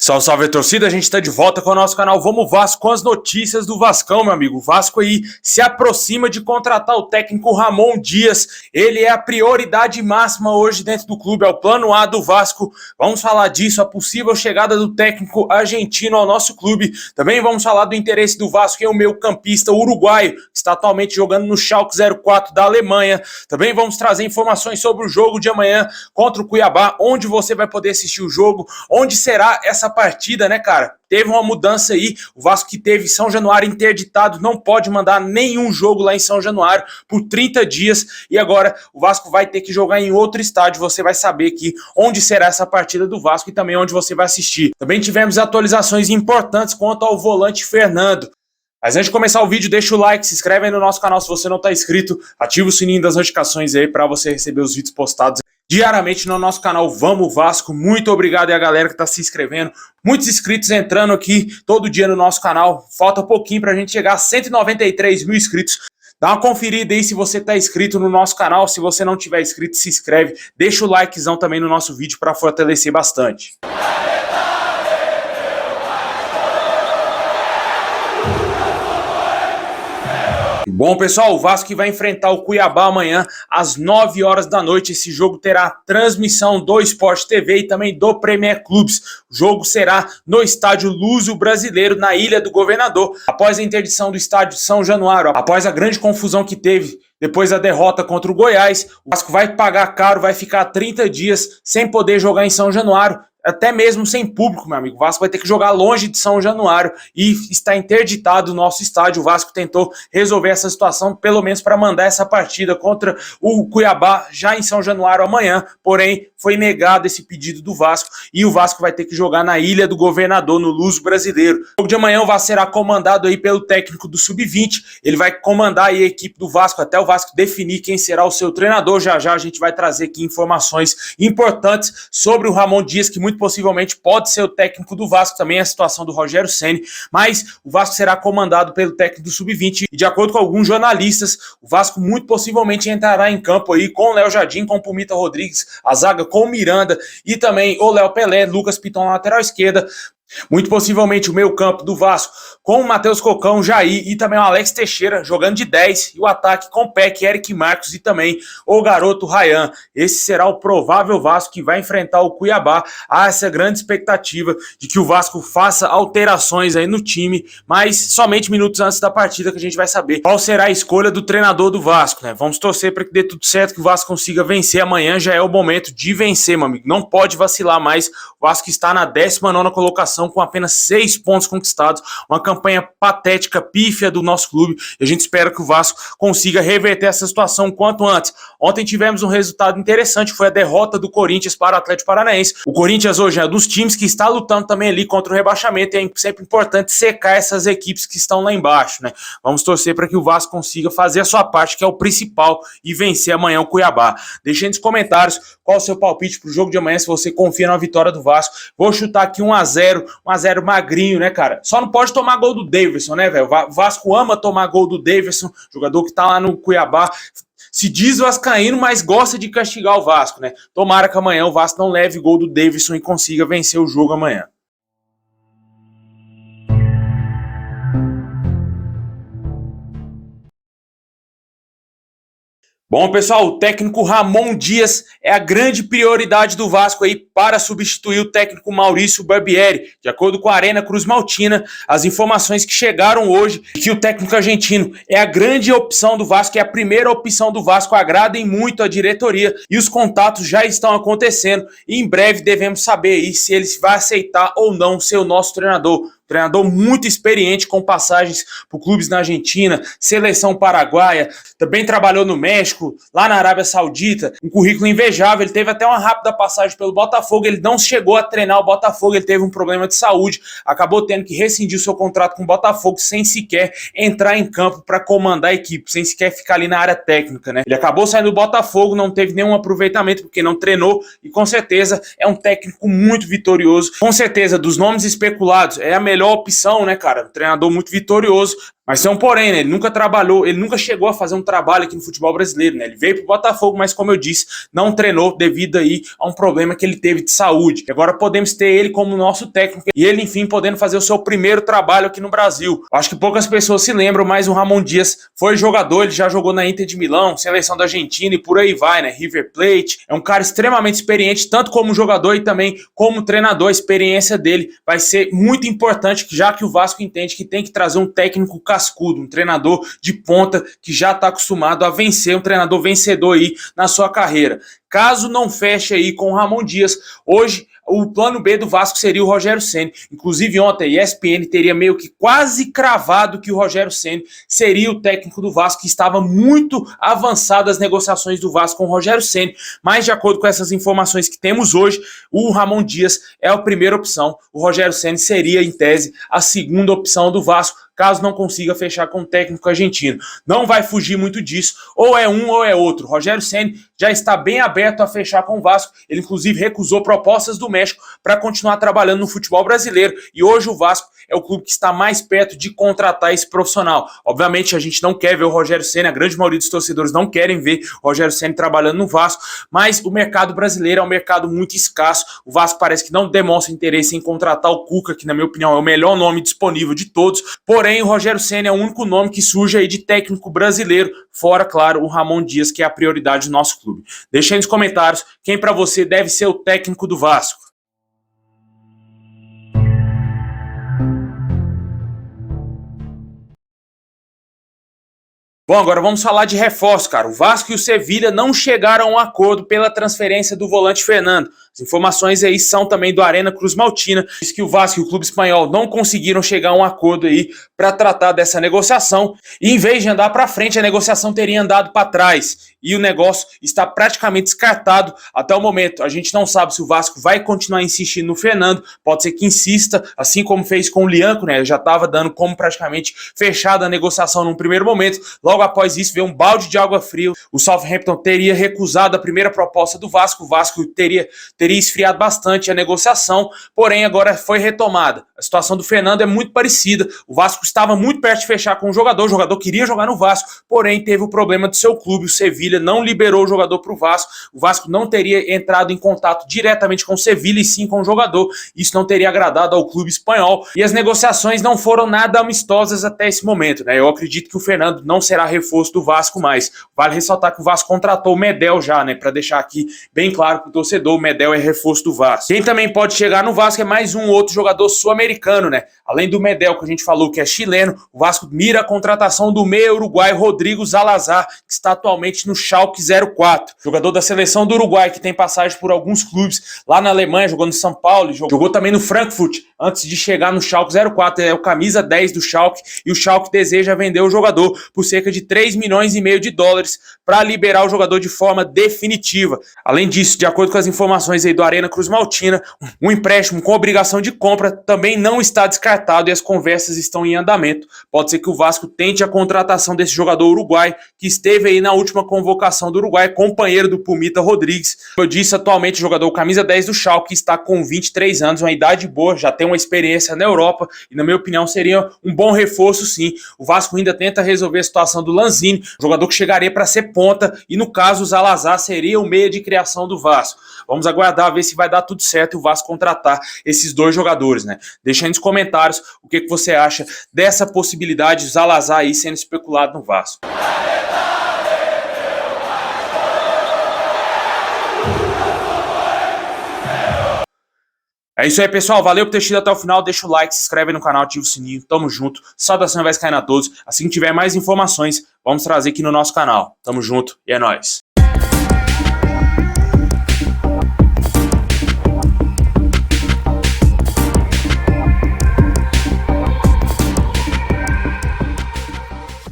Salve, salve, torcida, a gente tá de volta com o nosso canal Vamos Vasco com as notícias do Vascão, meu amigo. O Vasco aí se aproxima de contratar o técnico Ramon Dias. Ele é a prioridade máxima hoje dentro do clube, é o plano A do Vasco. Vamos falar disso, a possível chegada do técnico argentino ao nosso clube. Também vamos falar do interesse do Vasco em o meio-campista uruguaio, que está atualmente jogando no Schalke 04 da Alemanha. Também vamos trazer informações sobre o jogo de amanhã contra o Cuiabá, onde você vai poder assistir o jogo, onde será essa partida, né, cara? Teve uma mudança aí, o Vasco que teve São Januário interditado, não pode mandar nenhum jogo lá em São Januário por 30 dias, e agora o Vasco vai ter que jogar em outro estádio. Você vai saber aqui onde será essa partida do Vasco e também onde você vai assistir. Também tivemos atualizações importantes quanto ao volante Fernando. Mas antes de começar o vídeo, deixa o like, se inscreve aí no nosso canal se você não está inscrito, ativa o sininho das notificações aí para você receber os vídeos postados diariamente no nosso canal Vamos Vasco. Muito obrigado aí a galera que está se inscrevendo, muitos inscritos entrando aqui todo dia no nosso canal. Falta pouquinho para a gente chegar a 193 mil inscritos. Dá uma conferida aí se você está inscrito no nosso canal. Se você não tiver inscrito, se inscreve, deixa o likezão também no nosso vídeo para fortalecer bastante. Bom, pessoal, o Vasco vai enfrentar o Cuiabá amanhã às 9 horas da noite. Esse jogo terá transmissão do Sport TV e também do Premier Clubes. O jogo será no estádio Luso Brasileiro, na Ilha do Governador. Após a interdição do estádio São Januário, após a grande confusão que teve depois da derrota contra o Goiás, o Vasco vai pagar caro, vai ficar 30 dias sem poder jogar em São Januário, até mesmo sem público, meu amigo. O Vasco vai ter que jogar longe de São Januário e está interditado o nosso estádio. O Vasco tentou resolver essa situação, pelo menos para mandar essa partida contra o Cuiabá já em São Januário amanhã, porém foi negado esse pedido do Vasco e o Vasco vai ter que jogar na Ilha do Governador, no Luso Brasileiro. O jogo de amanhã o Vasco será comandado aí pelo técnico do Sub-20, ele vai comandar aí a equipe do Vasco até o Vasco definir quem será o seu treinador. Já já a gente vai trazer aqui informações importantes sobre o Ramon Dias, que muito possivelmente pode ser o técnico do Vasco, também a situação do Rogério Ceni, mas o Vasco será comandado pelo técnico do Sub-20 e de acordo com alguns jornalistas, o Vasco muito possivelmente entrará em campo aí com o Léo Jardim, com o Pumita Rodrigues, a zaga com o Miranda e também o Léo Pelé, Lucas Piton na lateral esquerda. Muito possivelmente o meio-campo do Vasco com o Matheus Cocão, Jair e também o Alex Teixeira jogando de 10 e o ataque com Peck, Eric Marcos e também o garoto Ryan. Esse será o provável Vasco que vai enfrentar o Cuiabá. Há essa grande expectativa de que o Vasco faça alterações aí no time, mas somente minutos antes da partida que a gente vai saber qual será a escolha do treinador do Vasco, né? Vamos torcer para que dê tudo certo, que o Vasco consiga vencer amanhã. Já é o momento de vencer, meu amigo. Não pode vacilar mais. O Vasco está na 19ª colocação com apenas 6 pontos conquistados, uma campanha patética, pífia do nosso clube, e a gente espera que o Vasco consiga reverter essa situação quanto antes. Ontem tivemos um resultado interessante, foi a derrota do Corinthians para o Atlético Paranaense. O Corinthians hoje é um dos times que está lutando também ali contra o rebaixamento, e é sempre importante secar essas equipes que estão lá embaixo, né? Vamos torcer para que o Vasco consiga fazer a sua parte, que é o principal, e vencer amanhã o Cuiabá. Deixe aí nos comentários qual o seu palpite para o jogo de amanhã, se você confia na vitória do Vasco. Vou chutar aqui 1-0 magrinho, né, cara? Só não pode tomar gol do Davidson, né, velho? O Vasco ama tomar gol do Davidson, jogador que tá lá no Cuiabá. Se diz vascaíno, mas gosta de castigar o Vasco, né? Tomara que amanhã o Vasco não leve gol do Davidson e consiga vencer o jogo amanhã. Bom, pessoal, o técnico Ramon Dias é a grande prioridade do Vasco aí para substituir o técnico Maurício Barbieri. De acordo com a Arena Cruz Maltina, as informações que chegaram hoje que o técnico argentino é a grande opção do Vasco, é a primeira opção do Vasco, agradem muito a diretoria e os contatos já estão acontecendo e em breve devemos saber aí se ele vai aceitar ou não ser o nosso treinador. Treinador muito experiente, com passagens por clubes na Argentina, seleção paraguaia, também trabalhou no México, lá na Arábia Saudita, um currículo invejável. Ele teve até uma rápida passagem pelo Botafogo, ele não chegou a treinar o Botafogo, ele teve um problema de saúde, acabou tendo que rescindir o seu contrato com o Botafogo sem sequer entrar em campo para comandar a equipe, sem sequer ficar ali na área técnica, né? Ele acabou saindo do Botafogo, não teve nenhum aproveitamento porque não treinou e com certeza é um técnico muito vitorioso. Com certeza, dos nomes especulados, é a melhor opção, né, cara? Um treinador muito vitorioso. Mas tem um porém, né? Ele nunca trabalhou, ele nunca chegou a fazer um trabalho aqui no futebol brasileiro, né? Ele veio pro Botafogo, mas como eu disse, não treinou devido aí a um problema que ele teve de saúde. E agora podemos ter ele como nosso técnico e ele, enfim, podendo fazer o seu primeiro trabalho aqui no Brasil. Acho que poucas pessoas se lembram, mas o Ramon Dias foi jogador, ele já jogou na Inter de Milão, seleção da Argentina e por aí vai, né? River Plate. É um cara extremamente experiente, tanto como jogador e também como treinador. A experiência dele vai ser muito importante, já que o Vasco entende que tem que trazer um técnico cascudo, um treinador de ponta que já está acostumado a vencer, um treinador vencedor aí na sua carreira. Caso não feche aí com o Ramon Dias, hoje o plano B do Vasco seria o Rogério Ceni. Inclusive ontem a ESPN teria meio que quase cravado que o Rogério Ceni seria o técnico do Vasco, que estava muito avançado as negociações do Vasco com o Rogério Ceni, mas de acordo com essas informações que temos hoje, o Ramon Dias é a primeira opção, o Rogério Ceni seria em tese a segunda opção do Vasco, caso não consiga fechar com o técnico argentino. Não vai fugir muito disso, ou é um ou é outro. Rogério Ceni já está bem aberto a fechar com o Vasco, ele inclusive recusou propostas do México para continuar trabalhando no futebol brasileiro, e hoje o Vasco é o clube que está mais perto de contratar esse profissional. Obviamente a gente não quer ver o Rogério Ceni, a grande maioria dos torcedores não querem ver o Rogério Ceni trabalhando no Vasco, mas o mercado brasileiro é um mercado muito escasso, o Vasco parece que não demonstra interesse em contratar o Cuca, que na minha opinião é o melhor nome disponível de todos, porém o Rogério Ceni é o único nome que surge aí de técnico brasileiro, fora, claro, o Ramon Dias, que é a prioridade do nosso clube. Deixa aí nos comentários quem para você deve ser o técnico do Vasco. Bom, agora vamos falar de reforço, cara. O Vasco e o Sevilha não chegaram a um acordo pela transferência do volante Fernando. As informações aí são também do Arena Cruz Maltina. Diz que o Vasco e o clube espanhol não conseguiram chegar a um acordo aí para tratar dessa negociação. E em vez de andar para frente, a negociação teria andado para trás. E o negócio está praticamente descartado até o momento. A gente não sabe se o Vasco vai continuar insistindo no Fernando. Pode ser que insista, assim como fez com o Lianco, né? Já estava dando como praticamente fechada a negociação num primeiro momento. Logo após isso, veio um balde de água fria. O Southampton teria recusado a primeira proposta do Vasco. O Vasco teria esfriado bastante a negociação, porém agora foi retomada. A situação do Fernando é muito parecida. O Vasco estava muito perto de fechar com o jogador queria jogar no Vasco, porém teve o problema do seu clube, o Sevilha não liberou o jogador para o Vasco não teria entrado em contato diretamente com o Sevilha e sim com o jogador, isso não teria agradado ao clube espanhol, e as negociações não foram nada amistosas até esse momento, né? Eu acredito que o Fernando não será reforço do Vasco mais. Vale ressaltar que o Vasco contratou o Medel já, né? Para deixar aqui bem claro para o torcedor, o Medel é reforço do Vasco. Quem também pode chegar no Vasco é mais um outro jogador sul-americano, né? Além do Medel, que a gente falou que é chileno, o Vasco mira a contratação do meia uruguaio Rodrigo Zalazar, que está atualmente no Schalke 04. Jogador da seleção do Uruguai, que tem passagem por alguns clubes lá na Alemanha, jogou no São Paulo, jogou também no Frankfurt, antes de chegar no Schalke 04. É o camisa 10 do Schalke, e o Schalke deseja vender o jogador por cerca de 3,5 milhões de dólares para liberar o jogador de forma definitiva. Além disso, de acordo com as informações aí do Arena Cruz Maltina, um empréstimo com obrigação de compra também não está descartado e as conversas estão em andamento. Pode ser que o Vasco tente a contratação desse jogador uruguai, que esteve aí na última convocação do Uruguai, companheiro do Pumita Rodrigues. Eu disse, atualmente o jogador camisa 10 do Schalke está com 23 anos, uma idade boa, já tem uma experiência na Europa e na minha opinião seria um bom reforço sim. O Vasco ainda tenta resolver a situação do Lanzini, jogador que chegaria para ser ponta, e no caso o Zalazar seria o meia de criação do Vasco. Vamos aguardar, ver se vai dar tudo certo e o Vasco contratar esses dois jogadores, né? Deixa aí nos comentários o que você acha dessa possibilidade de Zalazar aí sendo especulado no Vasco. É isso aí, pessoal. Valeu por ter assistido até o final. Deixa o like, se inscreve no canal, ativa o sininho. Tamo junto. Saudação vai cair a todos. Assim que tiver mais informações, vamos trazer aqui no nosso canal. Tamo junto e é nóis.